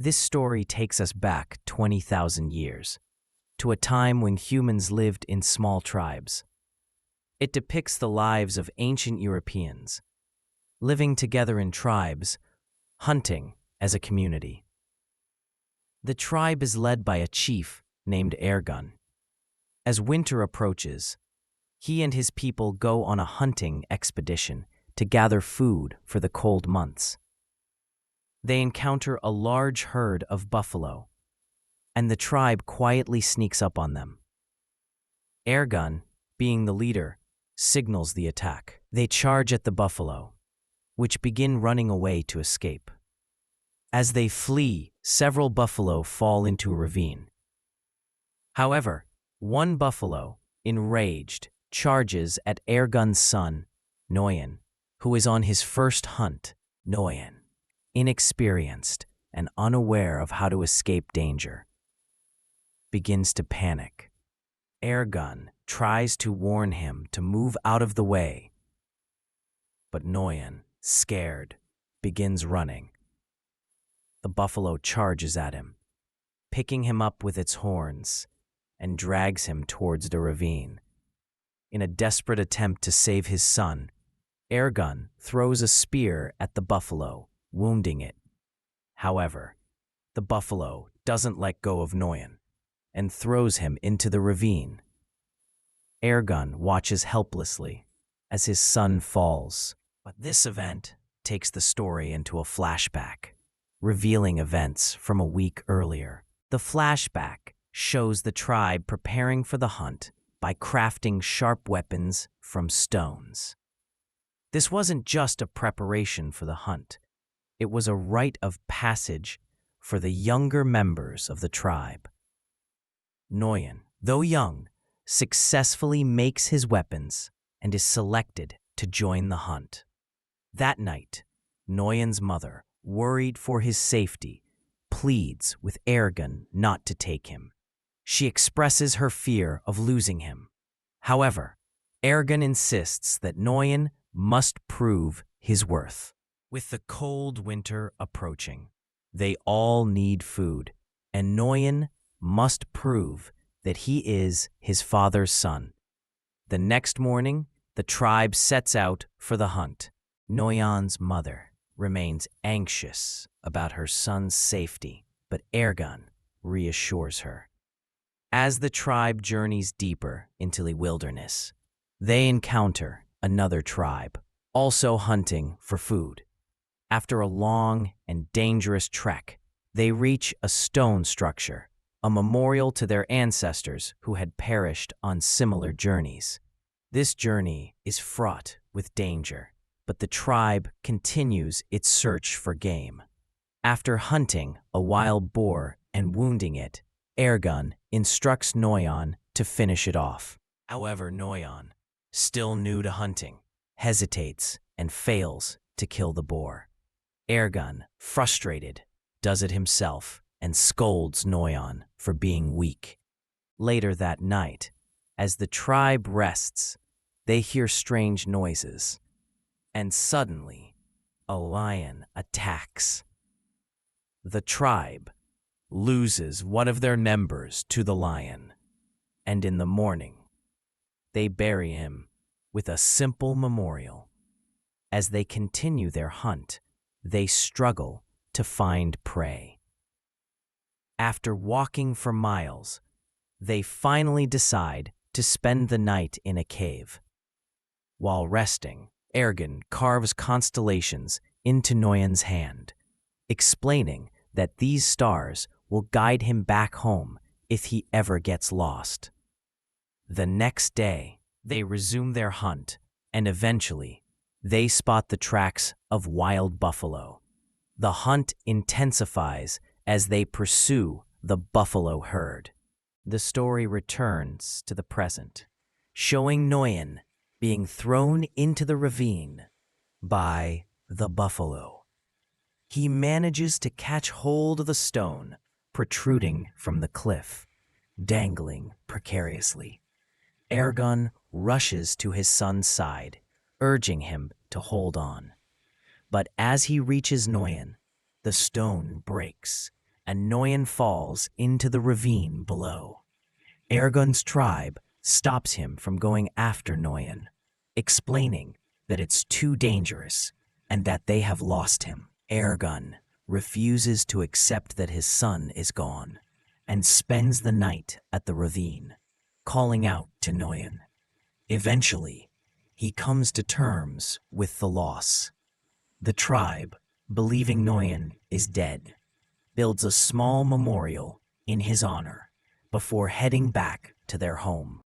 This story takes us back 20,000 years, to a time when humans lived in small tribes. It depicts the lives of ancient Europeans, living together in tribes, hunting as a community. The tribe is led by a chief named Ergun. As winter approaches, he and his people go on a hunting expedition to gather food for the cold months. They encounter a large herd of buffalo, and the tribe quietly sneaks up on them. Ergun, being the leader, signals the attack. They charge at the buffalo, which begin running away to escape. As they flee, several buffalo fall into a ravine. However, one buffalo, enraged, charges at Ergun's son, Noyan, who is on his first hunt. Noyan, inexperienced and unaware of how to escape danger, begins to panic. Ergun tries to warn him to move out of the way, but Noyan, scared, begins running. The buffalo charges at him, picking him up with its horns, and drags him towards the ravine. In a desperate attempt to save his son, Ergun throws a spear at the buffalo, wounding it. However, the buffalo doesn't let go of Noyan and throws him into the ravine. Ergun watches helplessly as his son falls, but this event takes the story into a flashback, revealing events from a week earlier. The flashback shows the tribe preparing for the hunt by crafting sharp weapons from stones. This wasn't just a preparation for the hunt. It was a rite of passage for the younger members of the tribe. Noyan, though young, successfully makes his weapons and is selected to join the hunt. That night, Noyan's mother, worried for his safety, pleads with Ergun not to take him. She expresses her fear of losing him. However, Ergun insists that Noyan must prove his worth. With the cold winter approaching, they all need food, and Noyan must prove that he is his father's son. The next morning, the tribe sets out for the hunt. Noyan's mother remains anxious about her son's safety, but Ergun reassures her. As the tribe journeys deeper into the wilderness, they encounter another tribe, also hunting for food. After a long and dangerous trek, they reach a stone structure, a memorial to their ancestors who had perished on similar journeys. This journey is fraught with danger, but the tribe continues its search for game. After hunting a wild boar and wounding it, Ergun instructs Noyan to finish it off. However, Noyan, still new to hunting, hesitates and fails to kill the boar. Ergun, frustrated, does it himself and scolds Noyan for being weak. Later that night, as the tribe rests, they hear strange noises, and suddenly, a lion attacks. The tribe loses one of their members to the lion, and in the morning, they bury him with a simple memorial. As they continue their hunt, they struggle to find prey. After walking for miles, they finally decide to spend the night in a cave. While resting, Ergun carves constellations into Noyan's hand, explaining that these stars will guide him back home if he ever gets lost. The next day, they resume their hunt, and eventually, they spot the tracks of wild buffalo. The hunt intensifies as they pursue the buffalo herd. The story returns to the present, showing Noyan being thrown into the ravine by the buffalo. He manages to catch hold of the stone protruding from the cliff, dangling precariously. Ergun rushes to his son's side, urging him to hold on. But as he reaches Noyan, the stone breaks, and Noyan falls into the ravine below. Ergun's tribe stops him from going after Noyan, explaining that it's too dangerous and that they have lost him. Ergun refuses to accept that his son is gone and spends the night at the ravine, calling out to Noyan. Eventually, he comes to terms with the loss. The tribe, believing Noyan is dead, builds a small memorial in his honor before heading back to their home.